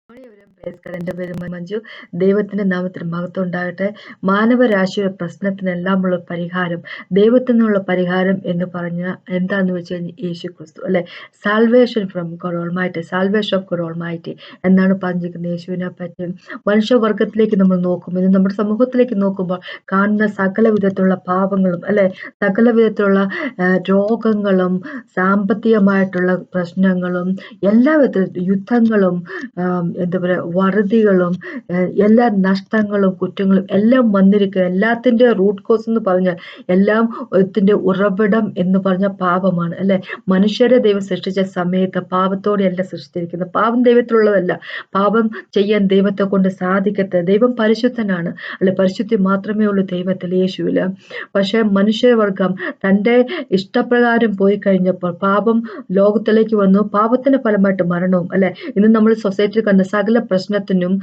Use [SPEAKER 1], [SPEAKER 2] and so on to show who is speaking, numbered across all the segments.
[SPEAKER 1] എന്റെ പേര് മഞ്ജു. ദൈവത്തിന്റെ നാമത്തിന് മഹത്വം ഉണ്ടാകട്ടെ. മാനവരാശിയുടെ പ്രശ്നത്തിനെല്ലാമുള്ള പരിഹാരം, ദൈവത്തിൽ നിന്നുള്ള പരിഹാരം എന്ന് പറഞ്ഞ എന്താന്ന് വെച്ച് കഴിഞ്ഞാൽ യേശു ക്രിസ്തു അല്ലെ. Salvation from God almighty, salvation of God almighty എന്നാണ് പറഞ്ഞിരിക്കുന്നത് യേശുവിനെ പറ്റി. മനുഷ്യവർഗത്തിലേക്ക് നമ്മൾ നോക്കുമ്പോൾ, നമ്മുടെ സമൂഹത്തിലേക്ക് നോക്കുമ്പോൾ കാണുന്ന സകല വിധത്തിലുള്ള പാപങ്ങളും അല്ലെ, സകല വിധത്തിലുള്ള രോഗങ്ങളും സാമ്പത്തികമായിട്ടുള്ള പ്രശ്നങ്ങളും എല്ലാ വിധത്തിലും യുദ്ധങ്ങളും എന്താ പറയുക വറുതികളും എല്ലാ നഷ്ടങ്ങളും കുറ്റങ്ങളും എല്ലാം വന്നിരിക്കുക. എല്ലാത്തിൻ്റെ റൂട്ട് കോസ് എന്ന് പറഞ്ഞാൽ എല്ലാം ത്തിന്റെ ഉറവിടം എന്ന് പറഞ്ഞ പാപമാണ് അല്ലെ. മനുഷ്യരെ ദൈവം സൃഷ്ടിച്ച സമയത്ത് പാപത്തോടെയല്ല സൃഷ്ടിച്ചിരിക്കുന്നത്. പാപം ദൈവത്തിലുള്ളതല്ല. പാപം ചെയ്യാൻ ദൈവത്തെ കൊണ്ട് സാധിക്കട്ടെ. ദൈവം പരിശുദ്ധനാണ് അല്ലെ. പരിശുദ്ധി മാത്രമേ ഉള്ളൂ ദൈവത്തിൽ, യേശുവില്. പക്ഷെ മനുഷ്യവർഗം തൻ്റെ ഇഷ്ടപ്രകാരം പോയി കഴിഞ്ഞപ്പോൾ പാപം ലോകത്തിലേക്ക് വന്നു. പാപത്തിന്റെ ഫലമായിട്ട് മരണവും അല്ലെ. ഇന്ന് നമ്മൾ സൊസൈറ്റിയിൽ കണ്ട സകല പ്രശ്നത്തിനും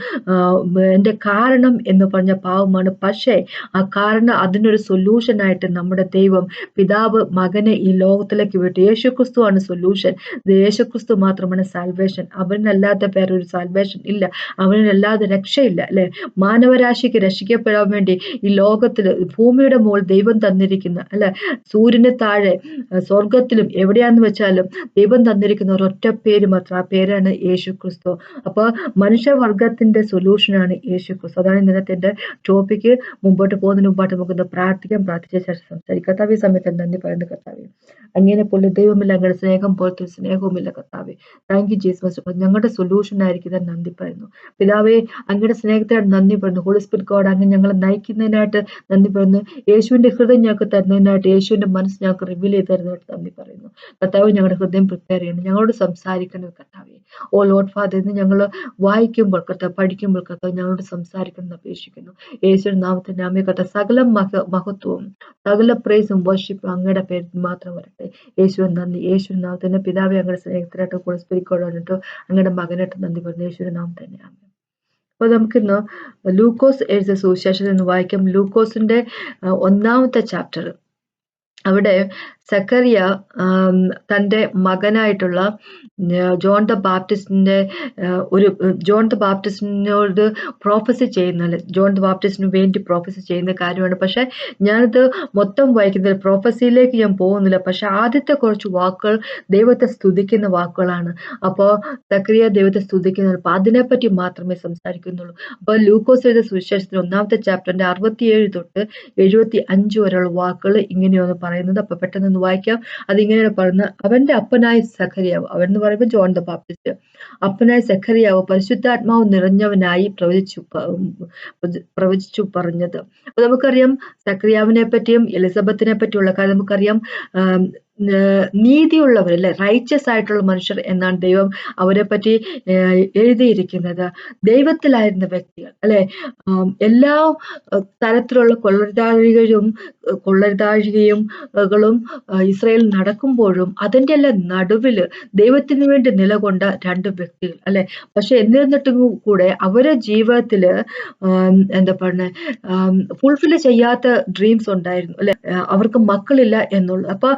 [SPEAKER 1] എൻ്റെ കാരണം എന്ന് പറഞ്ഞ പാവമാണ്. പക്ഷേ ആ കാരണം അതിനൊരു സൊല്യൂഷനായിട്ട് നമ്മുടെ ദൈവം പിതാവ് മകനെ ഈ ലോകത്തിലേക്ക് വിട്ടു. യേശുക്രിസ്തുവാണ് സൊല്യൂഷൻ. യേശുക്രിസ്തു മാത്രമാണ് സാൽവേഷൻ. അവനല്ലാതെ വേറൊരു സാൽവേഷൻ ഇല്ല. അവനല്ലാതെ രക്ഷയില്ല അല്ലെ. മാനവരാശിക്ക് രക്ഷിക്കപ്പെടാൻ വേണ്ടി ഈ ലോകത്തിൽ ഭൂമിയുടെ മുകളിൽ ദൈവം തന്നിരിക്കുന്ന അല്ലെ, സൂര്യന് താഴെ സ്വർഗത്തിലും എവിടെയാന്ന് വെച്ചാലും ദൈവം തന്നിരിക്കുന്ന ഒരൊറ്റ പേര് മാത്രം. ആ പേരാണ് യേശു ക്രിസ്തു. അപ്പോൾ മനുഷ്യവർഗത്തിന്റെ സൊല്യൂഷനാണ് യേശു ക്രിസ്തു. അതാണ് ഇന്നത്തെ എൻ്റെ ടോപ്പിക്ക്. മുമ്പോട്ട് പോകുന്നതിന് മുമ്പായിട്ട് നമുക്കൊന്ന് പ്രാർത്ഥിക്കാം. പ്രാർത്ഥിച്ച ശേഷം സംസാരിക്കും. കർത്താവേ, സമയത്ത് നന്ദി പറയുന്നു കർത്താവേ. അങ്ങനെ പോലെ ദൈവമില്ല, ഞങ്ങളുടെ സ്നേഹം പോലത്തെ സ്നേഹവുമില്ല കർത്താവേ. Thank you Jesus. ഞങ്ങളുടെ സൊല്യൂഷൻ ആയിരിക്കും നന്ദി പറയുന്നു പിതാവേ. അങ്ങയുടെ സ്നേഹത്തിനായിട്ട് നന്ദി പറയുന്നു. ഹോളി സ്പിരിറ്റ് ഗോഡ്, അങ്ങ് ഞങ്ങളെ നയിക്കുന്നതിനായിട്ട് നന്ദി പറയുന്നു. യേശുവിന്റെ ഹൃദയം ഞങ്ങൾക്ക് തരുന്നതിനായിട്ട്, യേശുവിന്റെ മനസ്സ് ഞങ്ങൾക്ക് റിവീൽ ചെയ്ത് തരുന്നതായിട്ട് നന്ദി പറയുന്നു കർത്താവ്. ഞങ്ങളുടെ ഹൃദയം പ്രിപ്പയർ ചെയ്യണം, ഞങ്ങളോട് സംസാരിക്കണം കർത്താവേ. ഓ ലോർഡ് ഫാദർ, ഇന്ന് ഞങ്ങൾ വായിക്കുമ്പോൾ കർത്താവ്, പഠിക്കുമ്പോൾ കർത്താവ് ഞങ്ങളോട് സംസാരിക്കണം എന്ന് അപേക്ഷിക്കുന്നു. യേശുവിന്റെ നാമത്തിന്റെ നാമേ കർത്താവ്, സകല മഹത്വവും സകല പ്രൈസും വർഷിപ്പും അങ്ങയുടെ പേരിൽ മാത്രം വരട്ടെ. യേശുവിന് നന്ദി. യേശുവിന്റെ നാമത്തിന്റെ പിതാവേ, അങ്ങയുടെ സ്നേഹത്തിനായിട്ട് കൂടെ സ്പിരിക്കോടാനിട്ടോ അങ്ങയുടെ മകനായിട്ട് നന്ദി പറഞ്ഞു. യേശുവിന്റെ നാമം തന്നെയാണ്. അപ്പോൾ നമുക്കിന്ന് ലൂക്കോസ് എഴുതിയ സുവിശേഷത്തിൽ നിന്ന് വായിക്കാം. ലൂക്കോസിന്റെ 1-ാമത്തെ ചാപ്റ്റർ. അവിടെ സക്കറിയ തൻ്റെ മകനായിട്ടുള്ള ജോൺ ദ ബാപ്റ്റിസ്റ്റിന്റെ ജോൺ ദ ബാപ്റ്റിസ്റ്റിനോട് പ്രോഫസി ചെയ്യുന്ന, ജോൺ ദ ബാപ്റ്റിസ്റ്റിന് വേണ്ടി പ്രോഫസി ചെയ്യുന്ന കാര്യമാണ്. പക്ഷെ ഞാനിത് മൊത്തം വായിക്കുന്നില്ല, പ്രോഫസിയിലേക്ക് ഞാൻ പോകുന്നില്ല. പക്ഷെ ആദ്യത്തെ കുറച്ച് വാക്കുകൾ ദൈവത്തെ സ്തുതിക്കുന്ന വാക്കുകളാണ്. അപ്പോൾ സക്കറിയ ദൈവത്തെ സ്തുതിക്കുന്നുള്ളൂ. അപ്പോൾ അതിനെപ്പറ്റി മാത്രമേ സംസാരിക്കുന്നുള്ളൂ. അപ്പോൾ ലൂക്കോസ് എഴുതിയ സുവിശേഷത്തിന് 1-ാമത്തെ ചാപ്റ്ററിന്റെ 67 തൊട്ട് 75 വരെയുള്ള വാക്കുകൾ ഇങ്ങനെയാണ് പറയുന്നത്. അപ്പോൾ പെട്ടെന്ന് വായിക്കാം. അതിങ്ങനെയാണ് പറയുന്നത്. അവന്റെ അപ്പനായ സഖറിയാവ്, അവൻ എന്ന് പറയുമ്പോൾ ജോൺ ദ ബാപ്റ്റിസ്റ്റ്, അപ്പനായ സഖറിയാവ് പരിശുദ്ധാത്മാവ് നിറഞ്ഞവനായി പ്രവചിച്ചു പറഞ്ഞത്. അപ്പൊ നമുക്കറിയാം സഖറിയാവിനെ പറ്റിയും എലിസബത്തിനെ പറ്റിയുള്ള കാര്യം നമുക്കറിയാം. നീതിയുള്ളവരല്ലേ, റൈച്ചസ് ആയിട്ടുള്ള മനുഷ്യർ എന്നാണ് ദൈവം അവരെ പറ്റി എഴുതിയിരിക്കുന്നത്. ദൈവത്തിലായിരുന്ന വ്യക്തികൾ അല്ലെ. എല്ലാ തരത്തിലുള്ള കൊള്ളരുതാഴികയും ഇസ്രായേൽ നടക്കുമ്പോഴും അതിൻ്റെ എല്ലാം നടുവില് ദൈവത്തിന് വേണ്ടി നിലകൊണ്ട 2 വ്യക്തികൾ അല്ലെ. പക്ഷെ എന്നിരുന്നിട്ടും കൂടെ അവരുടെ ജീവിതത്തില് എന്താ പറഞ്ഞ ഫുൾഫിൽ ചെയ്യാത്ത ഡ്രീംസ് ഉണ്ടായിരുന്നു അല്ലെ. അവർക്ക് മക്കളില്ല എന്നുള്ളത്. അപ്പൊ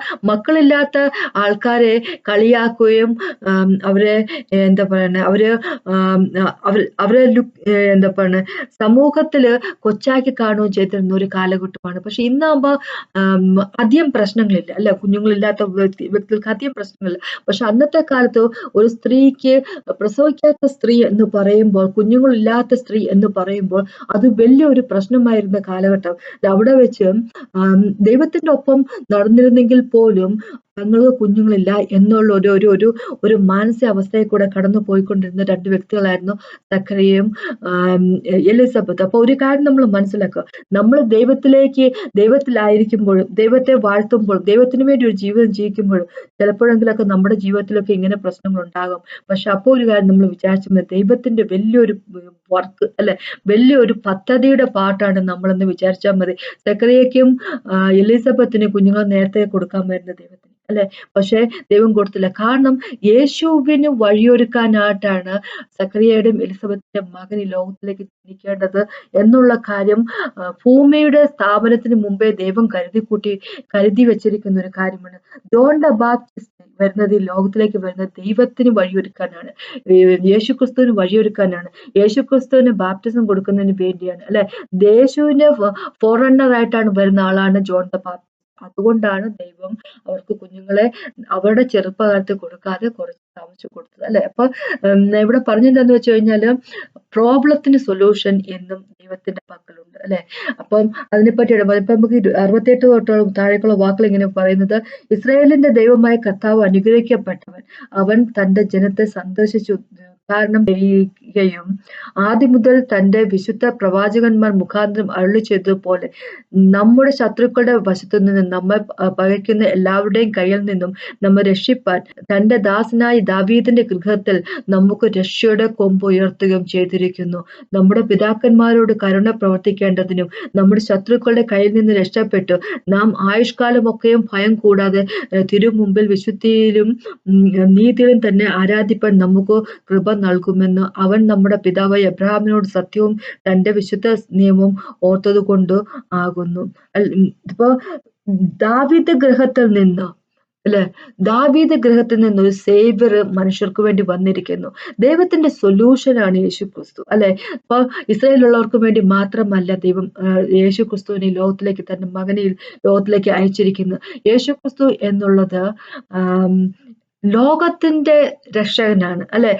[SPEAKER 1] മക്കളില്ലാത്ത ആൾക്കാരെ കളിയാക്കുകയും അവരെ എന്താ പറയുക, അവരെ എന്താ പറയുക സമൂഹത്തില് കൊച്ചാക്കി കാണുകയും ചെയ്തിരുന്ന ഒരു കാലഘട്ടമാണ്. പക്ഷെ ഇന്നാകുമ്പോ അധികം പ്രശ്നങ്ങളില്ല അല്ലെ. കുഞ്ഞുങ്ങളില്ലാത്ത വ്യക്തികൾക്ക് അധികം പ്രശ്നങ്ങളില്ല. പക്ഷെ അന്നത്തെ കാലത്ത് ഒരു സ്ത്രീക്ക്, പ്രസവിക്കാത്ത സ്ത്രീ എന്ന് പറയുമ്പോൾ, കുഞ്ഞുങ്ങളില്ലാത്ത സ്ത്രീ എന്ന് പറയുമ്പോൾ അത് വലിയൊരു പ്രശ്നമായിരുന്ന കാലഘട്ടം. അവിടെ വെച്ച് ദൈവത്തിന്റെ ഒപ്പം നടന്നിരുന്നെങ്കിൽ പോലും തങ്ങൾക്ക് കുഞ്ഞുങ്ങളില്ല എന്നുള്ള ഒരു മാനസികാവസ്ഥയിൽ കൂടെ കടന്നു പോയിക്കൊണ്ടിരുന്ന 2 വ്യക്തികളായിരുന്നു സക്കറിയയും എലിസബത്ത്. അപ്പൊ ഒരു കാര്യം നമ്മൾ മനസ്സിലാക്കുക, നമ്മൾ ദൈവത്തിലായിരിക്കുമ്പോഴും, ദൈവത്തെ വാഴ്ത്തുമ്പോഴും, ദൈവത്തിന് വേണ്ടി ഒരു ജീവിതം ജീവിക്കുമ്പോഴും ചിലപ്പോഴെങ്കിലൊക്കെ നമ്മുടെ ജീവിതത്തിലൊക്കെ ഇങ്ങനെ പ്രശ്നങ്ങൾ ഉണ്ടാകും. പക്ഷെ അപ്പോൾ ഒരു കാര്യം നമ്മൾ വിചാരിച്ചു, ദൈവത്തിന്റെ വലിയൊരു വർക്ക് അല്ലെ, വലിയൊരു പദ്ധതിയുടെ പാട്ടാണ് നമ്മളെന്ന് വിചാരിച്ചാൽ മതി. സക്കറിയയ്ക്കും എലിസബത്തിന് കുഞ്ഞുങ്ങൾ നേരത്തെ കൊടുക്കാൻ വരുന്ന ദൈവത്തിന് അല്ലെ. പക്ഷെ ദൈവം കൊടുത്തില്ല. കാരണം യേശുവിന് വഴിയൊരുക്കാനായിട്ടാണ് സക്കറിയയുടെയും എലിസബത്തിന്റെ മകൻ ഈ ലോകത്തിലേക്ക് ജനിക്കേണ്ടത് എന്നുള്ള കാര്യം ഭൂമിയുടെ സ്ഥാപനത്തിന് മുമ്പേ ദൈവം കരുതി വെച്ചിരിക്കുന്ന ഒരു കാര്യമാണ്. ജോൺ ദ ബാപ്റ്റിസ്റ്റ് വരുന്നത്, ഈ ലോകത്തിലേക്ക് വരുന്നത് ദൈവത്തിന് വഴിയൊരുക്കാനാണ്, യേശുക്രിസ്തുവിന് വഴിയൊരുക്കാനാണ്, യേശുക്രിസ്തുവിന് ബാപ്റ്റിസം കൊടുക്കുന്നതിന് വേണ്ടിയാണ്, അല്ലെ. യേശുവിന്റെ ഫോറണ്ണർ ആയിട്ടാണ് വരുന്ന ആളാണ് ജോൺ ദ ബാപ്റ്റിസ്റ്റ്. അതുകൊണ്ടാണ് ദൈവം അവർക്ക് കുഞ്ഞുങ്ങളെ അവരുടെ ചെറുപ്പകാലത്ത് കൊടുക്കാതെ കുറച്ച് താമസിച്ചു കൊടുത്തത്, അല്ലെ. അപ്പൊ ഇവിടെ പറഞ്ഞെന്താന്ന് വെച്ച് കഴിഞ്ഞാല് പ്രോബ്ലത്തിന് സൊല്യൂഷൻ എന്നും ദൈവത്തിന്റെ പക്കലുണ്ട്, അല്ലെ. അപ്പം അതിനെപ്പറ്റിയാണ് ഇപ്പൊ നമുക്ക് 68 തൊട്ടുള്ള താഴേക്കുള്ള വാക്കുകൾ ഇങ്ങനെ പറയുന്നത്: ഇസ്രായേലിന്റെ ദൈവമായ കർത്താവ് അനുഗ്രഹിക്കപ്പെട്ടവൻ, അവൻ തന്റെ ജനത്തെ സന്ദർശിച്ചു ഉദ്ധാരണം ചെയ്യുകയും ആദ്യം മുതൽ തന്റെ വിശുദ്ധ പ്രവാചകന്മാർ മുഖാന്തരം അരുളി ചെയ്തതുപോലെ നമ്മുടെ ശത്രുക്കളുടെ വശത്തു നിന്ന് നമ്മെ പകയ്ക്കുന്ന എല്ലാവരുടെയും കയ്യിൽ നിന്നും നമ്മെ രക്ഷിപ്പാൻ തന്റെ ദാസനായ ദാവീദിന്റെ ഗൃഹത്തിൽ നമുക്ക് രക്ഷയുടെ കൊമ്പ് ഉയർത്തുകയും ചെയ്തിരിക്കുന്നു. നമ്മുടെ പിതാക്കന്മാരോട് കരുണ പ്രവർത്തിക്കേണ്ടതിനും നമ്മുടെ ശത്രുക്കളുടെ കയ്യിൽ നിന്ന് രക്ഷപ്പെട്ടു നാം ആയുഷ്കാലമൊക്കെയും ഭയം കൂടാതെ തിരുമുമ്പിൽ വിശുദ്ധിയിലും നീതിയിലും തന്നെ ആരാധിപ്പാൻ നമുക്ക് കൃപ നൽകുമെന്ന് അവൻ നമ്മുടെ പിതാവായ എബ്രഹാമിനോട് സത്യവും തന്റെ വിശുദ്ധ നിയമവും ഓർത്തതുകൊണ്ട് ആകുന്നു. ഇപ്പൊ ദാവീദ് ഗൃഹത്തിൽ നിന്ന്, അല്ലെ, ദാവീദ് ഗൃഹത്തിൽ നിന്ന് ഒരു സേവ്യർ മനുഷ്യർക്ക് വേണ്ടി വന്നിരിക്കുന്നു. ദൈവത്തിന്റെ സൊല്യൂഷനാണ് യേശു ക്രിസ്തു, അല്ലെ. ഇപ്പൊ ഇസ്രായേലുള്ളവർക്ക് വേണ്ടി മാത്രമല്ല ദൈവം യേശു ക്രിസ്തുവിനെ ലോകത്തിലേക്ക് തന്റെ മകനെ ലോകത്തിലേക്ക് അയച്ചിരിക്കുന്നു. യേശു ക്രിസ്തു എന്നുള്ളത് ലോകത്തിന്റെ രക്ഷകനാണ്, അല്ലെ.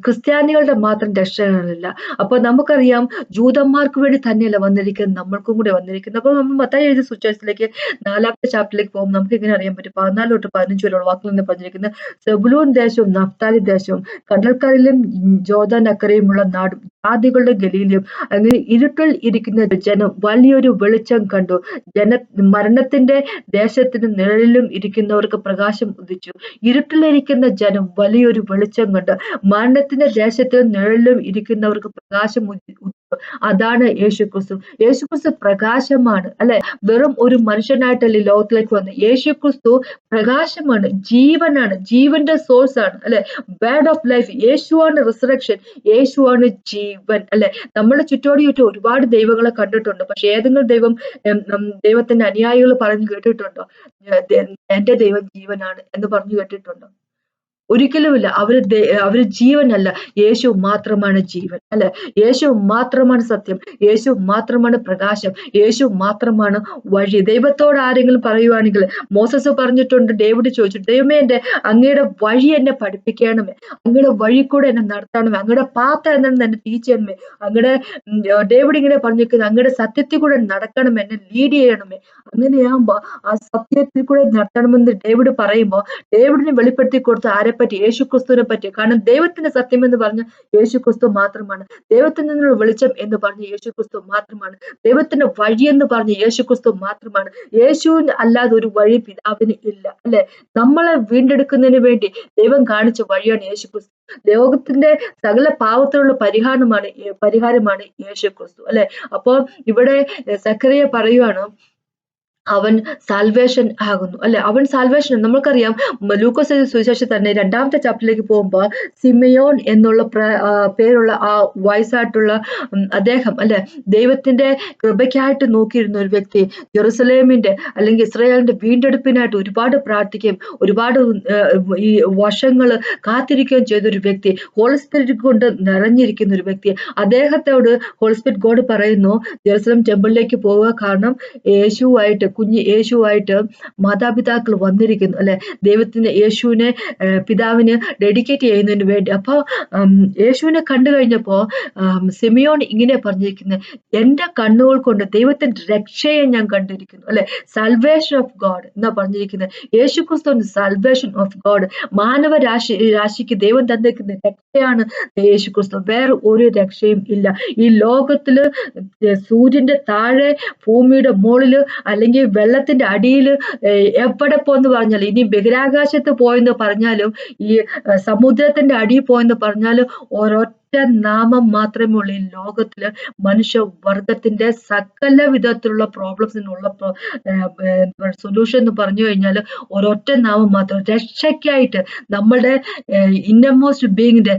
[SPEAKER 1] ക്രിസ്ത്യാനികളുടെ മാത്രം രക്ഷകനല്ല. അപ്പൊ നമുക്കറിയാം ജൂതന്മാർക്ക് വേണ്ടി തന്നെയല്ല വന്നിരിക്കുന്നത്, നമ്മൾക്കും കൂടെ വന്നിരിക്കുന്നത്. അപ്പൊ നമ്മൾ മത്തായി എഴുതിയ സുവിശേഷത്തിലേക്ക് 4-ാമത്തെ ചാപ്റ്ററിലേക്ക് പോകുമ്പോൾ നമുക്ക് ഇങ്ങനെ അറിയാൻ പറ്റും. 14 തൊട്ട് 15 വരെയുള്ള വാക്കുകൾ എന്ന് പറഞ്ഞിരിക്കുന്നത്: സെബുലൂൻ ദേശവും നഫ്താലി ദേശവും കടൽക്കരയിലും ജോർദാൻ അക്കരയുമുള്ള നാടും ജാതികളുടെ ഗലീലയും അങ്ങനെ ഇരുട്ടിൽ ഇരിക്കുന്ന ജനം വലിയൊരു വെളിച്ചം കണ്ടു. മരണത്തിന്റെ ദേശത്തിന് നിഴലിലും ഇരിക്കുന്നവർക്ക് പ്രകാശം ഉദിച്ചു. ഇരുട്ടിലിരിക്കുന്ന ജനം വലിയൊരു വെളിച്ചം കണ്ട് മരണത്തിന്റെ ദേശത്തിൽ നിഴലിലും ഇരിക്കുന്നവർക്ക് പ്രകാശം ഉദിച്ചു. അതാണ് യേശുക്രിസ്തു. യേശുക്രിസ്തു പ്രകാശമാണ്, അല്ലെ. വെറും ഒരു മനുഷ്യനായിട്ടല്ല ഈ ലോകത്തിലേക്ക് വന്നത്. യേശുക്രിസ്തു പ്രകാശമാണ്, ജീവനാണ്, ജീവന്റെ സോഴ്സ് ആണ്, അല്ലെ. Bird of life. യേശുവാണ് റിസറക്ഷൻ, യേശുവാണ് ജീവൻ, അല്ലെ. നമ്മുടെ ചുറ്റും ഒരുപാട് ദൈവങ്ങളെ കണ്ടിട്ടുണ്ട്. പക്ഷെ ഏതെങ്കിലും ദൈവത്തിന്റെ അനുയായികൾ പറഞ്ഞു കേട്ടിട്ടുണ്ടോ? എന്റെ ദൈവം ജീവനാണ് എന്ന് പറഞ്ഞു കേട്ടിട്ടുണ്ടോ? ഒരിക്കലുമില്ല. അവര് ജീവനല്ല. യേശു മാത്രമാണ് ജീവൻ, അല്ലെ. യേശു മാത്രമാണ് സത്യം, യേശു മാത്രമാണ് പ്രകാശം, യേശു മാത്രമാണ് വഴി. ദൈവത്തോട് ആരെങ്കിലും പറയുവാണെങ്കിൽ, മോസസ് പറഞ്ഞിട്ടുണ്ട്, ഡേവിഡ് ചോദിച്ചിട്ട്, ദൈവമേ അങ്ങയുടെ വഴി എന്നെ പഠിപ്പിക്കണമേ, അങ്ങയുടെ വഴി കൂടെ എന്നെ നടത്തണമേ, അങ്ങയുടെ പാത്ത എന്നെ ടീച്ച് ചെയ്യണമേ. അങ്ങയുടെ ഡേവിഡ് ഇങ്ങനെ പറഞ്ഞിരിക്കുന്നത്, അങ്ങയുടെ സത്യത്തിൽ കൂടെ നടക്കണം, എന്നെ ലീഡ് ചെയ്യണമേ. അങ്ങനെയാകുമ്പോ ആ സത്യത്തിൽ കൂടെ നടത്തണമെന്ന് ഡേവിഡ് പറയുമ്പോ ഡേവിഡിനെ വെളിപ്പെടുത്തി കൊടുത്ത ആരെപ്പറ്റി? യേശുക്രിസ്തുവിനെ പറ്റി. കാരണം ദൈവത്തിന്റെ സത്യം എന്ന് പറഞ്ഞ യേശുക്രിസ്തു മാത്രമാണ്, ദൈവത്തിൽ നിന്നുള്ള വെളിച്ചം എന്ന് പറഞ്ഞ യേശുക്രിസ്തു മാത്രമാണ്, ദൈവത്തിന്റെ വഴി എന്ന് പറഞ്ഞ യേശുക്രിസ്തു മാത്രമാണ്. യേശുവിന് അല്ലാതെ ഒരു വഴി പിതാവിന് ഇല്ല, അല്ലെ. നമ്മളെ വീണ്ടെടുക്കുന്നതിന് വേണ്ടി ദൈവം കാണിച്ച വഴിയാണ് യേശുക്രിസ്തു. ലോകത്തിന്റെ സകല പാവത്തിനുള്ള പരിഹാരമാണ് യേശുക്രിസ്തു, അല്ലെ. അപ്പൊ ഇവിടെ സക്കറിയ പറയുവാണ്, അവൻ സാൽവേഷൻ ആകുന്നു, അല്ലെ. അവൻ സാൽവേഷൻ. നമ്മൾക്കറിയാം ലൂക്കോസ് സുവിശേഷം തന്നെ 2-ാമത്തെ ചാപ്റ്ററിലേക്ക് പോകുമ്പോൾ സിമയോൻ എന്നുള്ള പേരുള്ള ആ വയസ്സായിട്ടുള്ള അദ്ദേഹം, അല്ലെ, ദൈവത്തിന്റെ കൃപയ്ക്കായിട്ട് നോക്കിയിരുന്ന ഒരു വ്യക്തി, ജെറുസലേമിന്റെ അല്ലെങ്കിൽ ഇസ്രായേലിന്റെ വീണ്ടെടുപ്പിനായിട്ട് ഒരുപാട് പ്രാർത്ഥിക്കുകയും ഒരുപാട് ഈ വർഷങ്ങൾ കാത്തിരിക്കുകയും ചെയ്തൊരു വ്യക്തി, ഹോളി സ്പിരിറ്റ് കൊണ്ട് നിറഞ്ഞിരിക്കുന്ന ഒരു വ്യക്തി. അദ്ദേഹത്തോട് ഹോളി സ്പിരിറ്റ് ഗോഡ് പറയുന്നു, ജെറുസലേം ടെമ്പിളിലേക്ക് പോവുക, കാരണം കുഞ്ഞ് യേശുവായിട്ട് മാതാപിതാക്കൾ വന്നിരിക്കുന്നു, അല്ലെ. ദൈവത്തിന് യേശുവിനെ പിതാവിന് ഡെഡിക്കേറ്റ് ചെയ്യുന്നതിന് വേണ്ടി. അപ്പൊ യേശുവിനെ കണ്ടു കഴിഞ്ഞപ്പോ സിമിയോൻ ഇങ്ങനെ പറഞ്ഞിരിക്കുന്നത്, എന്റെ കണ്ണുകൾ കൊണ്ട് ദൈവത്തിന്റെ രക്ഷയെ ഞാൻ കണ്ടിരിക്കുന്നു, അല്ലെ. സാൽവേഷൻ ഓഫ് ഗോഡ് എന്നാ പറഞ്ഞിരിക്കുന്നത്. യേശുക്രിസ്തു സാൽവേഷൻ ഓഫ് ഗോഡ്. രാശിക്ക് ദൈവം തന്നിരിക്കുന്ന രക്ഷയാണ് യേശുക്രിസ്തു. വേറെ ഒരു രക്ഷയും ഇല്ല ഈ ലോകത്തില്. സൂര്യന്റെ താഴെ, ഭൂമിയുടെ മുകളില്, അല്ലെങ്കിൽ വെള്ളത്തിന്റെ അടിയിൽ, എവിടെ പോയെന്ന് പറഞ്ഞാലും, ഇനി ബഹിരാകാശത്ത് പോയെന്ന് പറഞ്ഞാലും, ഈ സമുദ്രത്തിന്റെ അടിയിൽ പോയെന്ന് പറഞ്ഞാലും, ഒരൊറ്റ നാമം മാത്രമേ ഉള്ളൂ ഈ ലോകത്തില് മനുഷ്യവർഗത്തിന്റെ സകല വിധത്തിലുള്ള പ്രോബ്ലംസിനുള്ള സൊല്യൂഷൻ എന്ന് പറഞ്ഞു കഴിഞ്ഞാൽ ഒരൊറ്റ നാമം മാത്രം. രക്ഷയ്ക്കായിട്ട് നമ്മുടെ ഇന്നർമോസ്റ്റ് ബീയിങ്ങിന്റെ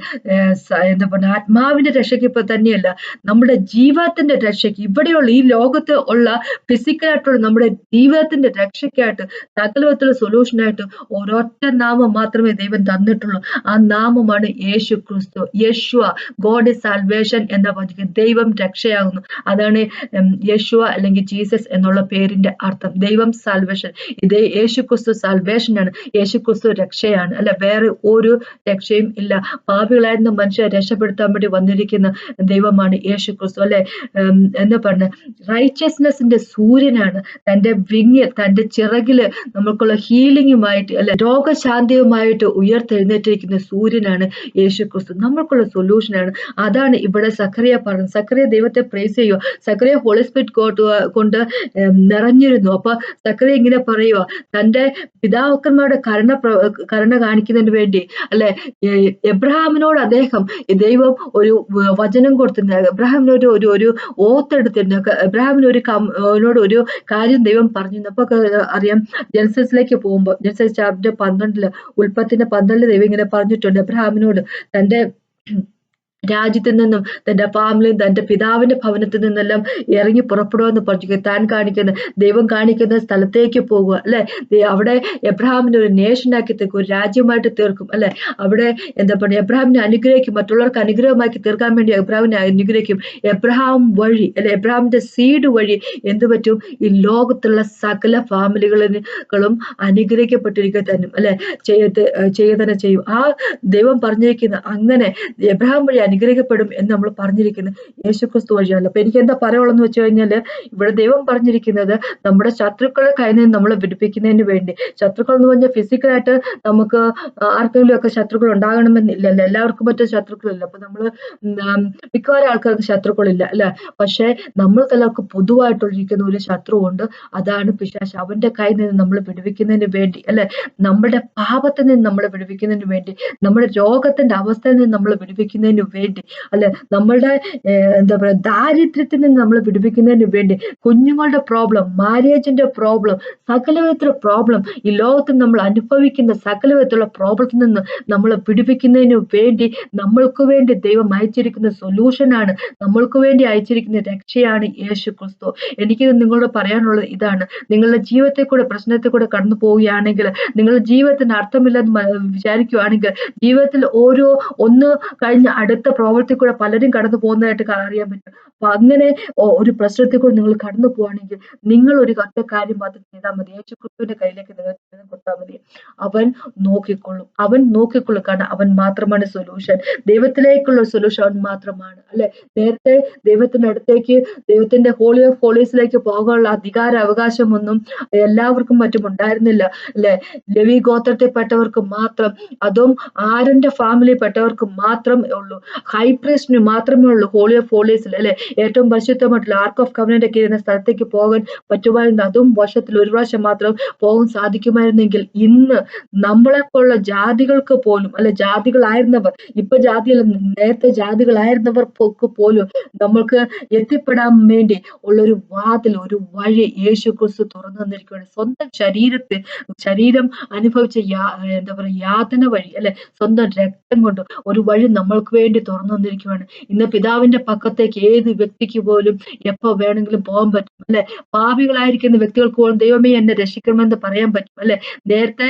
[SPEAKER 1] എന്താ പറയുക ആത്മാവിന്റെ രക്ഷയ്ക്ക് ഇപ്പൊ തന്നെയല്ല, നമ്മുടെ ജീവിതത്തിന്റെ രക്ഷയ്ക്ക്, ഇവിടെയുള്ള ഈ ലോകത്ത് ഉള്ള ഫിസിക്കലായിട്ടുള്ള നമ്മുടെ ജീവിതത്തിന്റെ രക്ഷയ്ക്കായിട്ട് സകല വിധത്തിലുള്ള സൊല്യൂഷനായിട്ട് ഒരൊറ്റ നാമം മാത്രമേ ദൈവം തന്നിട്ടുള്ളൂ. ആ നാമമാണ് യേശു ക്രിസ്തു. യേശുവ, ഗോഡ് ഇസ് സാൽവേഷൻ എന്ന വാചകം ദൈവം രക്ഷയാകുന്നു. അതാണ് യേശുവ അല്ലെങ്കിൽ ജീസസ് എന്നുള്ള പേരിന്റെ അർത്ഥം. ദൈവം സാൽവേഷൻ. ഇത് യേശു ക്രിസ്തു സാൽവേഷനാണ്, യേശു ക്രിസ്തു രക്ഷയാണ്, അല്ല വേറെ ഒരു രക്ഷയും ഇല്ല. പാപികളായിരുന്ന മനുഷ്യരെ രക്ഷപ്പെടുത്താൻ വേണ്ടി വന്നിരിക്കുന്ന ദൈവമാണ് യേശു ക്രിസ്തു, അല്ലെ. എന്താ പറഞ്ഞ റൈച്ചസ്നെസിന്റെ സൂര്യനാണ്. തന്റെ വിങ്ങിൽ, തന്റെ ചിറകില് നമുക്കുള്ള ഹീലിംഗുമായിട്ട്, അല്ലെ, രോഗശാന്തിയുമായിട്ട് ഉയർത്തെഴുന്നേറ്റിരിക്കുന്ന സൂര്യനാണ് യേശു ക്രിസ്തു. നമ്മൾക്കുള്ള സൊല്യൂഷനാണ്. അതാണ് ഇവിടെ സക്കറിയ പറഞ്ഞത്. സക്കറിയ ദൈവത്തെ പ്രൈസ് ചെയ്യുക. സക്കറിയ ഹോളി സ്പിരിറ്റ് കൊണ്ട് നിറഞ്ഞിരുന്നു. അപ്പൊ സക്കറിയ ഇങ്ങനെ പറയുക, തന്റെ പിതാക്കന്മാരുടെ കരുണ കാണിക്കുന്നതിന് വേണ്ടി, അല്ലെ, എബ്രഹാമിനോട് അദ്ദേഹം ദൈവം ഒരു വചനം കൊടുത്തിരുന്നു. എബ്രഹാമിനൊരു ഒരു ഓത്തെടുത്തിരുന്നു. എബ്രഹാമിനോട് ഒരു കാര്യം ദൈവം പറഞ്ഞിരുന്നു. അപ്പൊ അറിയാം, ജെനസിസിലേക്ക് പോകുമ്പോൾ, ജെനസിസ് ചാപ്റ്റർ 12 ഉൽപ്പത്തിന്റെ 12 ദൈവം ഇങ്ങനെ പറഞ്ഞിട്ടുണ്ട് എബ്രഹാമിനോട്, തന്റെ രാജ്യത്തിൽ നിന്നും, തന്റെ ഫാമിലിയും തന്റെ പിതാവിന്റെ ഭവനത്തിൽ നിന്നെല്ലാം ഇറങ്ങി പുറപ്പെടുമെന്ന് പറഞ്ഞു. താൻ കാണിക്കുന്ന, ദൈവം കാണിക്കുന്ന സ്ഥലത്തേക്ക് പോകുക, അല്ലെ. അവിടെ എബ്രഹാമിനെ ഒരു നേഷനാക്കി തീർക്കും, ഒരു രാജ്യമായിട്ട് തീർക്കും, അല്ലെ. അവിടെ എന്താ പറയുക, എബ്രഹാമിനെ അനുഗ്രഹിക്കും, മറ്റുള്ളവർക്ക് അനുഗ്രഹമാക്കി തീർക്കാൻ വേണ്ടി എബ്രഹാമിനെ അനുഗ്രഹിക്കും. എബ്രഹാം വഴി, അല്ലെ, എബ്രഹാമിന്റെ സീഡ് വഴി എന്ത് പറ്റും, ഈ ലോകത്തുള്ള സകല ഫാമിലികളും അനുഗ്രഹിക്കപ്പെട്ടിരിക്കുക തന്നെ, അല്ലെ, തന്നെ ചെയ്യും. ആ ദൈവം പറഞ്ഞിരിക്കുന്ന അങ്ങനെ എബ്രഹാം വഴി അനുഗ്രഹിക്കപ്പെടും എന്ന് നമ്മൾ പറഞ്ഞിരിക്കുന്നത് യേശുക്രിസ്തു വഴിയാണ്. അപ്പൊ എനിക്ക് എന്താ പറയുള്ളതെന്ന് വെച്ച് കഴിഞ്ഞാല്, ഇവിടെ ദൈവം പറഞ്ഞിരിക്കുന്നത് നമ്മുടെ ശത്രുക്കളെ കയ്യിൽ നിന്ന് നമ്മളെ വിടിപ്പിക്കുന്നതിന് വേണ്ടി. ശത്രുക്കൾ എന്ന് പറഞ്ഞാൽ ഫിസിക്കലായിട്ട് നമുക്ക് ആർക്കെങ്കിലും ഒക്കെ ശത്രുക്കൾ ഉണ്ടാകണമെന്നില്ലല്ലോ, എല്ലാവർക്കും മറ്റു ശത്രുക്കളില്ല. അപ്പൊ നമ്മള് മിക്കവാറും ആൾക്കാർക്ക് ശത്രുക്കളില്ല, അല്ലെ. പക്ഷെ നമ്മൾക്കെല്ലാവർക്കും പൊതുവായിട്ടുള്ളിരിക്കുന്ന ഒരു ശത്രുവുണ്ട്, അതാണ് പിശാച്. അവന്റെ കയ്യിൽ നിന്ന് നമ്മളെ വിടുവിക്കുന്നതിന് വേണ്ടി, അല്ലെ, നമ്മുടെ പാപത്തിൽ നിന്ന് നമ്മളെ വിടുവിക്കുന്നതിന് വേണ്ടി, നമ്മുടെ രോഗത്തിന്റെ അവസ്ഥയിൽ നിന്ന് നമ്മളെ വിടുവിക്കുന്നതിന് വേണ്ടി, അല്ലെ, നമ്മളുടെ എന്താ പറയുക ദാരിദ്ര്യത്തിൽ നിന്ന് നമ്മളെ വിടുവിക്കുന്നതിന് വേണ്ടി, കുഞ്ഞുങ്ങളുടെ പ്രോബ്ലം, മാരേജിന്റെ പ്രോബ്ലം, സകല വിധത്തിലുള്ള പ്രോബ്ലം, ഈ ലോകത്തിൽ നമ്മൾ അനുഭവിക്കുന്ന സകല വിധത്തിലുള്ള പ്രോബ്ലത്തിൽ നിന്ന് നമ്മളെ വിടുവിക്കുന്നതിന് വേണ്ടി നമ്മൾക്ക് വേണ്ടി ദൈവം അയച്ചിരിക്കുന്ന സൊല്യൂഷനാണ്, നമ്മൾക്ക് വേണ്ടി അയച്ചിരിക്കുന്ന രക്ഷയാണ് യേശു ക്രിസ്തു. എനിക്ക് നിങ്ങളോട് പറയാനുള്ളത് ഇതാണ്. നിങ്ങളുടെ ജീവിതത്തെ കൂടെ, പ്രശ്നത്തെ കൂടെ കടന്നു പോവുകയാണെങ്കിൽ, നിങ്ങളുടെ ജീവിതത്തിന് അർത്ഥമില്ലെന്ന് വിചാരിക്കുകയാണെങ്കിൽ, ജീവിതത്തിൽ ഒന്ന് കഴിഞ്ഞ അടുത്ത പ്രവൃത്തി കൂടെ പലരും കടന്നു പോകുന്നതായിട്ട് അറിയാൻ പറ്റും. അപ്പൊ അങ്ങനെ ഒരു പ്രശ്നത്തിൽ കൂടെ നിങ്ങൾ കടന്നു പോവാണെങ്കിൽ, നിങ്ങൾ ഒരു ഒറ്റ കാര്യം മാത്രം ചെയ്താൽ മതി. യേശു ക്രിസ്തുവിന്റെ കയ്യിലേക്ക് നിങ്ങൾ കൊടുത്താൽ മതി. അവൻ നോക്കിക്കൊള്ളും. കാരണം അവൻ മാത്രമാണ് സൊല്യൂഷൻ. ദൈവത്തിലേക്കുള്ള സൊല്യൂഷൻ അവൻ മാത്രമാണ്, അല്ലെ. നേരത്തെ ദൈവത്തിന്റെ അടുത്തേക്ക്, ദൈവത്തിന്റെ ഹോളി ഓഫ് ഹോളീസിലേക്ക് പോകാനുള്ള അധികാര അവകാശമൊന്നും എല്ലാവർക്കും മറ്റും ഉണ്ടായിരുന്നില്ല, അല്ലെ. ലെവി ഗോത്രത്തിൽപ്പെട്ടവർക്ക് മാത്രം, അതും ആരന്റെ ഫാമിലി പെട്ടവർക്ക് മാത്രമേ ഉള്ളൂ. ഹൈ പ്രീസ്റ്റിന് മാത്രമേ ഉള്ളൂ ഹോളി ഓഫ് ഹോളീസിൽ, അല്ലെ, ഏറ്റവും പരിശുദ്ധമായിട്ടുള്ള ആർക്ക് ഓഫ് കവനന്റ് ഒക്കെ ഇരുന്ന സ്ഥലത്തേക്ക് പോകാൻ പറ്റുമായിരുന്നു. അതും വർഷത്തിൽ ഒരു പ്രാവശ്യം മാത്രം പോകാൻ സാധിക്കുമായിരുന്നെങ്കിൽ, ഇന്ന് നമ്മളെപ്പോലുള്ള ജാതികൾക്ക് പോലും, അല്ലെ, ജാതികളായിരുന്നവർ, ഇപ്പൊ ജാതിയല്ല, നേരത്തെ ജാതികളായിരുന്നവർക്ക് പോലും നമ്മൾക്ക് എത്തിപ്പെടാൻ വേണ്ടി ഉള്ളൊരു വാതിൽ, ഒരു വഴി യേശു ക്രിസ്തു തുറന്നു തന്നിരിക്കുകയാണ്. സ്വന്തം ശരീരം അനുഭവിച്ച എന്താ പറയുക യാതന വഴി, അല്ലെ, സ്വന്തം രക്തം കൊണ്ട് ഒരു വഴി നമ്മൾക്ക് വേണ്ടി തുറന്നു തന്നിരിക്കുകയാണ്. ഇന്ന് പിതാവിന്റെ പക്കത്തേക്ക് ഏത് വ്യക്തിക്ക് പോലും എപ്പോ വേണമെങ്കിലും പോകാൻ പറ്റും, അല്ലെ. പാപികളായിരിക്കുന്ന വ്യക്തികൾക്ക് പോലും ദൈവമേ എന്നെ രക്ഷിക്കണമെന്ന് പറയാൻ പറ്റും, അല്ലെ. നേരത്തെ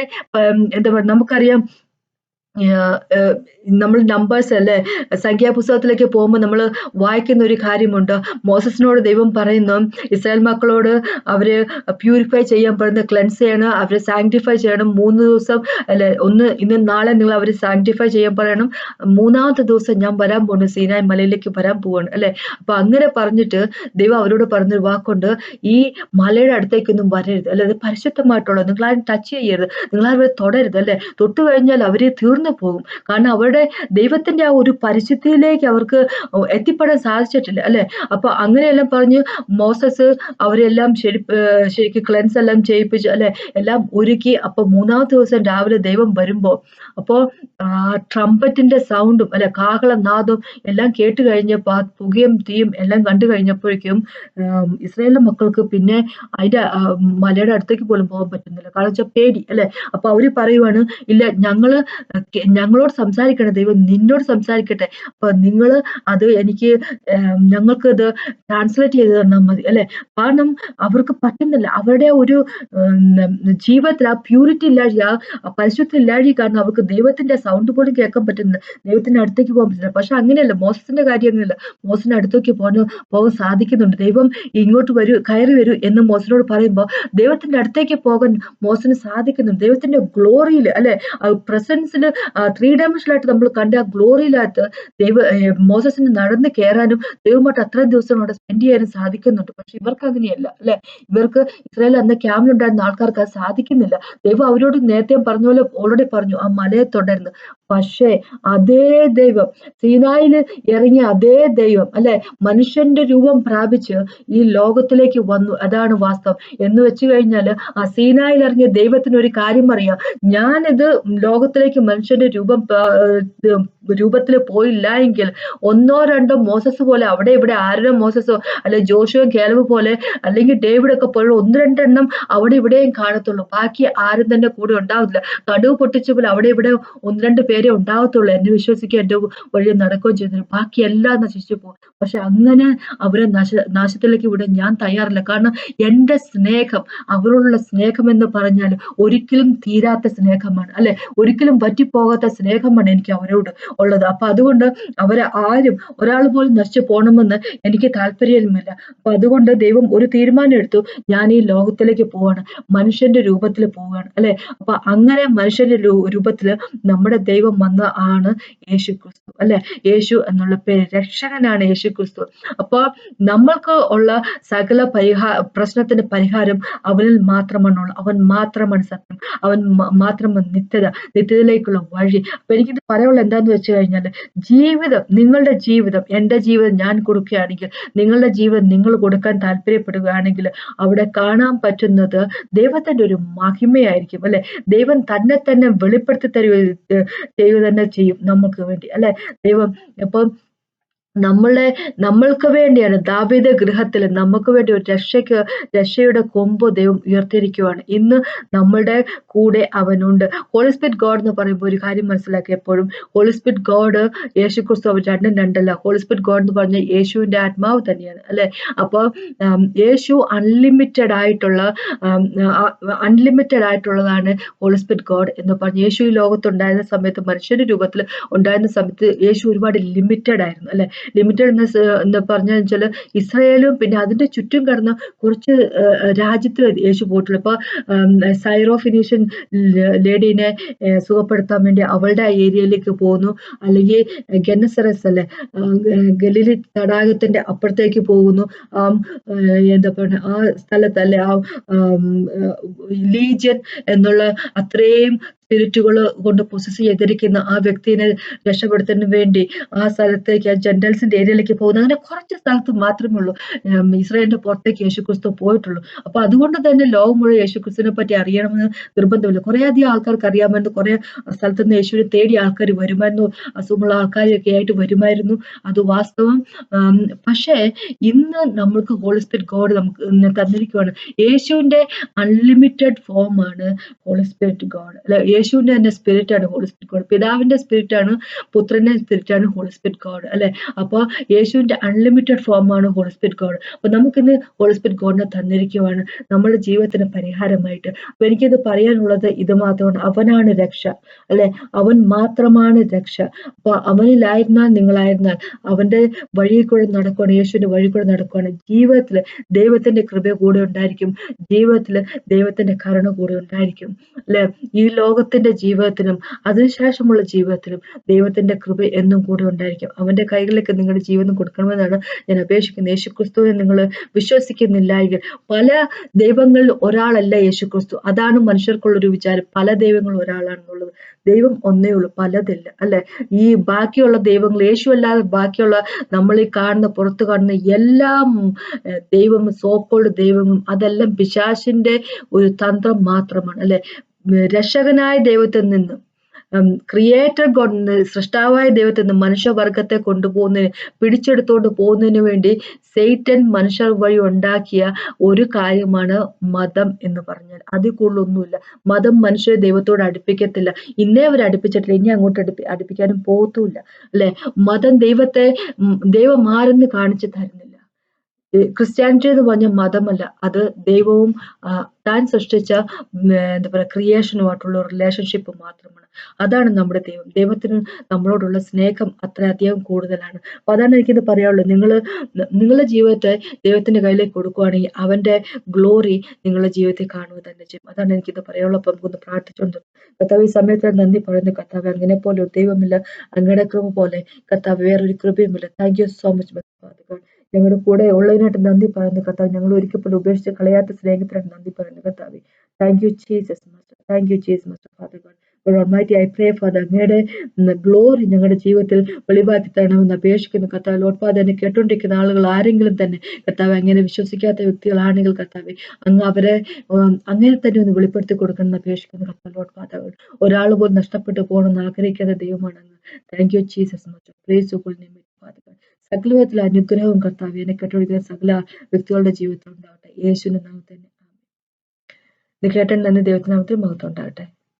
[SPEAKER 1] എന്താ പറയുക, നമുക്കറിയാം, നമ്മൾ നമ്പേഴ്സ്, അല്ലെ, സംഖ്യാപുസ്തകത്തിലേക്ക് പോകുമ്പോൾ നമ്മൾ വായിക്കുന്ന ഒരു കാര്യമുണ്ട്. മോസസിനോട് ദൈവം പറയുന്നു, ഇസ്രായേൽ മക്കളോട് അവര് പ്യൂരിഫൈ ചെയ്യാൻ പറയുന്ന, ക്ലെൻസ് ചെയ്യണം, അവരെ സാങ്ക്ടിഫൈ ചെയ്യണം. 3 ദിവസം, അല്ലെ, ഇന്ന് നാളെ നിങ്ങൾ അവരെ സാങ്ക്ടിഫൈ ചെയ്യാൻ പറയണം. 3-ാമത്തെ ദിവസം ഞാൻ വരാൻ പോകുന്നു, സീനായ് മലയിലേക്ക് വരാൻ പോവാണ്, അല്ലെ. അപ്പൊ അങ്ങനെ പറഞ്ഞിട്ട് ദൈവം അവരോട് പറഞ്ഞൊരു വാക്കുണ്ട്, ഈ മലയുടെ അടുത്തേക്കൊന്നും വരരുത്, അല്ലെ, അത് പരിശുദ്ധമായിട്ടുള്ളത്, നിങ്ങൾ ആരും ടച്ച് ചെയ്യരുത്, നിങ്ങൾ അവരെ തൊടരുത്, അല്ലെ. തൊട്ട് കഴിഞ്ഞാൽ അവരെ തീർന്നു തകർന്നു പോകും. കാരണം അവരുടെ ദൈവത്തിന്റെ ആ ഒരു പരിശുദ്ധിയിലേക്ക് അവർക്ക് എത്തിപ്പെടാൻ സാധിച്ചിട്ടില്ല, അല്ലെ? അപ്പൊ അങ്ങനെയെല്ലാം പറഞ്ഞ് മോസസ് അവരെല്ലാം ശരിക്ക് ക്ലെൻസ് എല്ലാം ചെയ്യിപ്പിച്ച്, അല്ലെ, എല്ലാം ഒരുക്കി. അപ്പൊ മൂന്നാമത്തെ ദിവസം രാവിലെ ദൈവം വരുമ്പോ, അപ്പോ ട്രംപറ്റിന്റെ സൗണ്ടും, അല്ലെ, കാഹളനാദവും എല്ലാം കേട്ട് കഴിഞ്ഞപ്പോ ആ പുകയും തീയും എല്ലാം കണ്ടു കഴിഞ്ഞപ്പോഴേക്കും ഇസ്രായേലിലെ മക്കൾക്ക് പിന്നെ അതിന്റെ മലയുടെ അടുത്തേക്ക് പോലും പോകാൻ പറ്റുന്നില്ല. കാരണം വെച്ചാൽ പേടി, അല്ലെ? അപ്പൊ അവര് പറയുവാണ്, ഇല്ല, ഞങ്ങളോട് സംസാരിക്കണേ ദൈവം, നിന്നോട് സംസാരിക്കട്ടെ. അപ്പൊ നിങ്ങള് അത് എനിക്ക് ഞങ്ങൾക്ക് ഇത് ട്രാൻസ്ലേറ്റ് ചെയ്ത് തന്നാൽ മതി, അല്ലെ? കാരണം അവർക്ക് പറ്റുന്നില്ല. അവരുടെ ഒരു ജീവിതത്തിൽ ആ പ്യൂരിറ്റി ഇല്ലാതെ, ആ പരിശുദ്ധം ഇല്ലാതെ കാരണം അവർക്ക് ദൈവത്തിന്റെ സൗണ്ട് പോലും കേൾക്കാൻ പറ്റുന്നില്ല, ദൈവത്തിന്റെ അടുത്തേക്ക് പോകാൻ പറ്റുന്നില്ല. പക്ഷെ അങ്ങനെയല്ല, മോസസിന്റെ കാര്യം അങ്ങനെയല്ല. മോസസിന്റെ അടുത്തേക്ക് പോകാൻ സാധിക്കുന്നുണ്ട്. ദൈവം ഇങ്ങോട്ട് കയറി വരൂ എന്ന് മോസനോട് പറയുമ്പോൾ ദൈവത്തിന്റെ അടുത്തേക്ക് പോകാൻ മോസന് സാധിക്കുന്നുണ്ട്. ദൈവത്തിന്റെ ഗ്ലോറിയിൽ, അല്ലെ, പ്രസൻസിൽ 3 ഡയമെൻഷനിലായിട്ട് നമ്മൾ കണ്ട ആ ഗ്ലോറിയിലായിട്ട് മോസസിന് നടന്ന് കയറാനും ദൈവമായിട്ട് അത്രയും ദിവസം അവിടെ സ്പെൻഡ് ചെയ്യാനും സാധിക്കുന്നുണ്ട്. പക്ഷെ ഇവർക്ക് അങ്ങനെയല്ല, അല്ലെ? ഇവർക്ക് ഇസ്രായേലിൽ അന്ന് ക്യാമ്പിലുണ്ടായിരുന്ന ആൾക്കാർക്ക് അത് സാധിക്കുന്നില്ല. ദൈവം അവരോട് നേരത്തെ പറഞ്ഞ പോലെ ഓൾറെഡി പറഞ്ഞു, ആ മലയെ തുടരുന്നു. പക്ഷേ അതേ ദൈവം, സീനായിൽ ഇറങ്ങിയ അതേ ദൈവം, അല്ലെ, മനുഷ്യന്റെ രൂപം പ്രാപിച്ച് ഈ ലോകത്തിലേക്ക് വന്നു. അതാണ് വാസ്തവം. എന്ന് വെച്ച് കഴിഞ്ഞാൽ ആ സീനായിൽ ഇറങ്ങിയ ദൈവത്തിന് ഒരു കാര്യം അറിയാം, ഞാനിത് ലോകത്തിലേക്ക് മനുഷ്യന്റെ രൂപത്തിൽ പോയില്ല എങ്കിൽ 1-2 മോസസ് പോലെ അവിടെ ഇവിടെ ആരുടെ മോസസോ അല്ലെ ജോഷുവും കേലവ് പോലെ അല്ലെങ്കിൽ ഡേവിഡൊക്കെ പോലെ 1-2 എണ്ണം അവിടെ ഇവിടെയും കാണത്തുള്ളൂ. ബാക്കി ആരും തന്നെ കൂടെ ഉണ്ടാവില്ല. കടുവ് പൊട്ടിച്ച പോലെ അവിടെ ഇവിടെ 1-2 പേരെ ഉണ്ടാവത്തുള്ളൂ. എന്നെ വിശ്വസിക്കുക, എന്റെ വഴി നടക്കുകയും ചെയ്തു. ബാക്കി എല്ലാം നശിച്ചു പോകും. പക്ഷെ അങ്ങനെ അവരെ നാശത്തിലേക്ക് വിടാൻ ഞാൻ തയ്യാറില്ല. കാരണം എന്റെ സ്നേഹം, അവരോടുള്ള സ്നേഹം എന്ന് പറഞ്ഞാൽ ഒരിക്കലും തീരാത്ത സ്നേഹമാണ്, അല്ലെ? ഒരിക്കലും പറ്റിപ്പോകാത്ത സ്നേഹമാണ് എനിക്ക് അവരോട് ഉള്ളത്. അപ്പൊ അതുകൊണ്ട് അവരെ ആരും ഒരാൾ പോലും നശിച്ചു പോകണമെന്ന് എനിക്ക് താല്പര്യമില്ല. അപ്പൊ അതുകൊണ്ട് ദൈവം ഒരു തീരുമാനം എടുത്തു, ഞാൻ ഈ ലോകത്തിലേക്ക് പോവാണ്, മനുഷ്യന്റെ രൂപത്തിൽ പോവുകയാണ്, അല്ലെ? അപ്പൊ അങ്ങനെ മനുഷ്യന്റെ രൂപത്തിൽ നമ്മുടെ ദൈവം വന്ന ആണ് യേശു ക്രിസ്തു, അല്ലെ? യേശു എന്നുള്ള പേര്, രക്ഷകനാണ് യേശു ക്രിസ്തു. അപ്പൊ നമ്മൾക്ക് ഉള്ള സകല പ്രശ്നത്തിന്റെ പരിഹാരം അവനിൽ മാത്രമാണുള്ളത്. അവൻ മാത്രമാണ് സത്യം, അവൻ മാത്രമാണ് നിത്യതയിലേക്കുള്ള വഴി. അപ്പൊ എനിക്കിത് പറയാനുള്ള എന്താന്ന് വെച്ച് കഴിഞ്ഞാൽ, നിങ്ങളുടെ ജീവിതം, എന്റെ ജീവിതം ഞാൻ കൊടുക്കുകയാണെങ്കിൽ, നിങ്ങളുടെ ജീവിതം നിങ്ങൾ കൊടുക്കാൻ താല്പര്യപ്പെടുകയാണെങ്കിൽ അവിടെ കാണാൻ പറ്റുന്നത് ദൈവത്തിന്റെ ഒരു മഹിമയായിരിക്കും, അല്ലെ? ദൈവം തന്നെ വെളിപ്പെടുത്തി തരുക തന്നെ ചെയ്യും നമുക്ക് വേണ്ടി, അല്ലെ? ദൈവം ഇപ്പം നമ്മൾക്ക് വേണ്ടിയാണ് ദാവീദ് ഗൃഹത്തിൽ നമുക്ക് വേണ്ടി ഒരു രക്ഷയുടെ കൊമ്പ് ദൈവം ഉയർത്തിയിരിക്കുകയാണ്. ഇന്ന് നമ്മളുടെ കൂടെ അവനുണ്ട്. ഹോളി സ്പിരിറ്റ് ഗോഡ് എന്ന് പറയുമ്പോൾ ഒരു കാര്യം മനസ്സിലാക്കി എപ്പോഴും, ഹോളി സ്പിരിറ്റ് ഗോഡ് യേശു ക്രിസ്തു അവർ രണ്ടല്ല. ഹോളി സ്പിരിറ്റ് ഗോഡ് എന്ന് പറഞ്ഞാൽ യേശുവിന്റെ ആത്മാവ് തന്നെയാണ്, അല്ലെ? അപ്പൊ യേശു അൺലിമിറ്റഡ് ആയിട്ടുള്ളതാണ് ഹോളി സ്പിരിറ്റ് ഗോഡ് എന്ന് പറഞ്ഞ്. യേശു ഈ ലോകത്തുണ്ടായിരുന്ന സമയത്ത്, മനുഷ്യന്റെ രൂപത്തിൽ ഉണ്ടായിരുന്ന സമയത്ത് യേശു ഒരുപാട് ലിമിറ്റഡ് ആയിരുന്നു, അല്ലെ? ലിമിറ്റഡ് എന്ന് പറഞ്ഞാൽ വെച്ചാല് ഇസ്രായേലും പിന്നെ അതിന്റെ ചുറ്റും കിടന്ന കുറച്ച് രാജ്യത്ത് യേശു പോയിട്ടുള്ളു. ഇപ്പൊ സൈറോ ഫിനീഷ്യൻ ലേഡീനെ സുഖപ്പെടുത്താൻ വേണ്ടി അവളുടെ ആ ഏരിയയിലേക്ക് പോകുന്നു, അല്ലെങ്കിൽ ഗെന്നസറസ്, അല്ലെ, ഗലീലി തടാകത്തിന്റെ അപ്പുറത്തേക്ക് പോകുന്നു. എന്താ പറയുക, ആ സ്ഥലത്ത്, അല്ലെ, ആ ലീജിയൻ എന്നുള്ള അത്രയും സ്പിരിറ്റുകൾ കൊണ്ട് പൊസസ് ചെയ്തിരിക്കുന്ന ആ വ്യക്തിനെ രക്ഷപ്പെടുത്തുന്നതിന് വേണ്ടി ആ സ്ഥലത്തേക്ക്, ആ ജെന്റൽസിന്റെ ഏരിയയിലേക്ക് പോകുന്നത്. അങ്ങനെ കുറച്ച് സ്ഥലത്ത് മാത്രമേ ഉള്ളൂ ഇസ്രായേലിന്റെ പുറത്തേക്ക് യേശുക്രിസ്തു പോയിട്ടുള്ളൂ. അപ്പൊ അതുകൊണ്ട് തന്നെ ലോകം മുഴുവൻ യേശുക്രിസ്തുവിനെ പറ്റി അറിയണമെന്ന് നിർബന്ധമില്ല. കുറെ അധികം ആൾക്കാർക്ക് അറിയാമായിരുന്നു. കുറെ സ്ഥലത്ത് നിന്ന് യേശുവിനെ തേടി ആൾക്കാർ വരുമായിരുന്നു, അസുഖമുള്ള ആൾക്കാരൊക്കെ ആയിട്ട് വരുമായിരുന്നു, അത് വാസ്തവം. പക്ഷേ ഇന്ന് നമ്മൾക്ക് ഹോളി സ്പിരിറ്റ് ഗോഡ് നമുക്ക് തന്നിരിക്കുകയാണ്. യേശുവിന്റെ അൺലിമിറ്റഡ് ഫോം ആണ് ഹോളി സ്പിരിറ്റ് ഗോഡ്, അല്ലെ? യേശുവിന്റെ തന്നെ സ്പിരിറ്റ് ആണ് ഹോളി സ്പിരിറ്റ് ഗോഡ്. പിതാവിന്റെ സ്പിരിറ്റ് ആണ്, പുത്രന്റെ സ്പിരിറ്റ് ആണ് ഹോളി സ്പിരിറ്റ് ഗോഡ്, അല്ലെ? അപ്പൊ യേശുവിന്റെ അൺലിമിറ്റഡ് ഫോം ആണ് ഹോളി സ്പിരിറ്റ് ഗോഡ്. അപ്പൊ നമുക്കിന്ന് ഹോളി സ്പിരിറ്റ് ഗോഡിനെ തന്നിരിക്കുവാണ് നമ്മുടെ ജീവിതത്തിന് പരിഹാരമായിട്ട്. അപ്പൊ എനിക്കിത് പറയാനുള്ളത് ഇത് മാത്രമാണ്, അവനാണ് രക്ഷ, അല്ലെ? അവൻ മാത്രമാണ് രക്ഷ. അപ്പൊ അവനിലായിരുന്നാൽ, നിങ്ങളായിരുന്നാൽ, അവന്റെ വഴി കൂടെ നടക്കുകയാണ്, യേശുവിന്റെ വഴി കൂടെ നടക്കുകയാണ്, ജീവിതത്തില് ദൈവത്തിന്റെ കൃപ കൂടെ ഉണ്ടായിരിക്കും, ജീവിതത്തില് ദൈവത്തിന്റെ കരുണ കൂടെ ഉണ്ടായിരിക്കും, അല്ലെ? ഈ ലോകത്ത് ലോകത്തിന്റെ ജീവിതത്തിലും അതിനുശേഷമുള്ള ജീവിതത്തിലും ദൈവത്തിന്റെ കൃപ എന്നും കൂടെ ഉണ്ടായിരിക്കും. അവന്റെ കൈകളിലേക്ക് നിങ്ങളുടെ ജീവിതം കൊടുക്കണമെന്നാണ് ഞാൻ അപേക്ഷിക്കുന്നത്. യേശുക്രിസ്തുവിനെ നിങ്ങൾ വിശ്വസിക്കുന്നില്ല എങ്കിൽ, പല ദൈവങ്ങളിൽ ഒരാളല്ല യേശുക്രിസ്തു. അതാണ് മനുഷ്യർക്കുള്ളൊരു വിചാരം, പല ദൈവങ്ങൾ ഒരാളാണെന്നുള്ളത്. ദൈവം ഒന്നേ ഉള്ളൂ, പലതില്ല അല്ലെ. ഈ ബാക്കിയുള്ള ദൈവങ്ങൾ, യേശു അല്ലാതെ ബാക്കിയുള്ള നമ്മൾ ഈ കാണുന്ന പുറത്ത് കാണുന്ന എല്ലാം ദൈവം, സോക്കോൾഡ് ദൈവങ്ങളും അതെല്ലാം പിശാചിന്റെ ഒരു തന്ത്രം മാത്രമാണ് അല്ലെ. രക്ഷകനായ ദൈവത്തിൽ നിന്ന്, ക്രിയേറ്റർ ഗോഡ്, സൃഷ്ടാവായ ദൈവത്തിൽ നിന്ന് മനുഷ്യവർഗത്തെ കൊണ്ടുപോകുന്നതിന്, പിടിച്ചെടുത്തോണ്ട് പോകുന്നതിന് വേണ്ടി സൈറ്റൻ മനുഷ്യർ വഴി ഉണ്ടാക്കിയ ഒരു കാര്യമാണ് മതം എന്ന് പറഞ്ഞാൽ. അതിൽ കൂടുതലൊന്നുമില്ല. മതം മനുഷ്യരെ ദൈവത്തോട് അടുപ്പിക്കത്തില്ല. ഇന്നേ അവർ അടുപ്പിച്ചിട്ടില്ല, ഇനി അങ്ങോട്ട് അടുപ്പിക്കാനും പോകത്തുമില്ല അല്ലെ. മതം ദൈവം ആരെന്ന് കാണിച്ചു തരുന്നില്ല. ക്രിസ്ത്യാനിറ്റി എന്ന് പറഞ്ഞ മതമല്ല, അത് ദൈവവും താൻ സൃഷ്ടിച്ച എന്താ പറയുക ക്രിയേഷനുമായിട്ടുള്ള റിലേഷൻഷിപ്പ് മാത്രമാണ്. അതാണ് നമ്മുടെ ദൈവം. ദൈവത്തിന് നമ്മളോടുള്ള സ്നേഹം അത്രയധികം കൂടുതലാണ്. അപ്പൊ അതാണ് എനിക്കിത് പറയാനുള്ളത്. നിങ്ങളുടെ ജീവിതത്തെ ദൈവത്തിന്റെ കയ്യിലേക്ക് കൊടുക്കുകയാണെങ്കിൽ അവന്റെ ഗ്ലോറി നിങ്ങളുടെ ജീവിതത്തിൽ കാണുക തന്നെ ചെയ്യും. അതാണ് എനിക്കിത് പറയാനുള്ളത്. അപ്പൊ നമുക്കൊന്ന് പ്രാർത്ഥിച്ചുകൊണ്ട് കർത്താവ്, ഈ സമയത്ത് നന്ദി പറയുന്നു കർത്താവ്. അങ്ങനെ പോലെ ഒരു ദൈവമില്ല, അങ്ങയുടെ കൃപ പോലെ കർത്താവ് വേറൊരു കൃപയുമില്ല. Thank you so much father. ഞങ്ങളുടെ കൂടെ ഉള്ളതിനായിട്ട് നന്ദി പറയുന്നു കർത്താവ്. ഞങ്ങൾ ഒരിക്കൽ പോലും ഉപേക്ഷിച്ച് കളയാത്ത സ്നേഹത്തിനായിട്ട് നന്ദി പറയുന്നു കർത്താവ്. Thank you Jesus master. Thank you Jesus master father God. Almighty, I pray Father, അങ്ങയുടെ ഗ്ലോറി ഞങ്ങളുടെ ജീവിതത്തിൽ വെളിവാക്കി തരണമെന്ന് അപേക്ഷിക്കുന്നു കർത്താവ്. ലോർഡ് ഫാദർ, എന്നെ കേട്ടുകൊണ്ടിരിക്കുന്ന ആളുകൾ ആരെങ്കിലും തന്നെ കർത്താവ് അങ്ങനെ വിശ്വസിക്കാത്ത വ്യക്തികളാണെങ്കിൽ കർത്താവ്, അങ്ങ് അവരെ അങ്ങനെ തന്നെ ഒന്ന് വെളിപ്പെടുത്തി കൊടുക്കണമെന്ന് അപേക്ഷിക്കുന്നു കർത്താവ്. ലോർഡ് ഫാദർ, ഒരാൾ പോലും നഷ്ടപ്പെട്ടു പോകണമെന്ന് ആഗ്രഹിക്കാത്ത ദൈവമാണ് അങ്ങ്. Thank you Jesus master. Praise you holy name father God. സകല വിധത്തിലെ അനുഗ്രഹവും കർത്താവ് എന്നെ കേട്ടുകൊണ്ടിരിക്കുന്ന സകല വ്യക്തികളുടെ ജീവിതത്തിൽ ഉണ്ടാവട്ടെ, യേശുവിന്റെ നാമത്തിൽ തന്നെ. ഇത് കേട്ടൻ തന്നെ ദൈവത്തിന്റെ നാമത്തിൽ മഹത്വം ഉണ്ടാകട്ടെ.